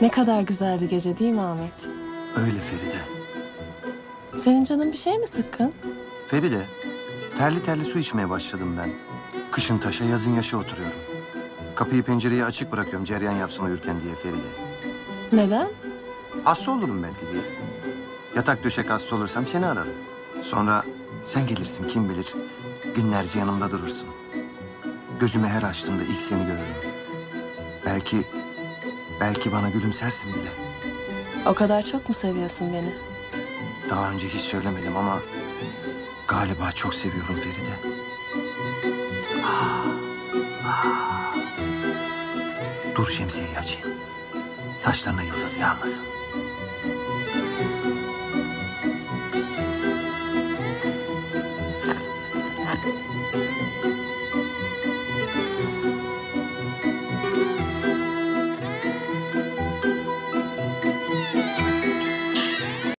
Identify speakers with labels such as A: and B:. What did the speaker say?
A: Ne kadar güzel bir gece değil mi Ahmet?
B: Öyle Feride.
A: Senin canın bir şey mi sıkkın?
B: Feride, terli terli su içmeye başladım ben. Kışın taşa, yazın yaşa oturuyorum. Kapıyı pencereyi açık bırakıyorum cereyan yapsın uyurken diye Feride.
A: Neden?
B: Hasta olurum belki diye. Yatak döşek hasta olursam seni ararım. Sonra sen gelirsin kim bilir. Günlerce yanımda durursun. Gözümü her açtığımda ilk seni görürüm. Belki bana gülümsersin bile.
A: O kadar çok mu seviyorsun beni?
B: Daha önce hiç söylemedim ama galiba çok seviyorum Feride. Dur şemsiyeyi açayım. Saçlarına yıldız yağmasın.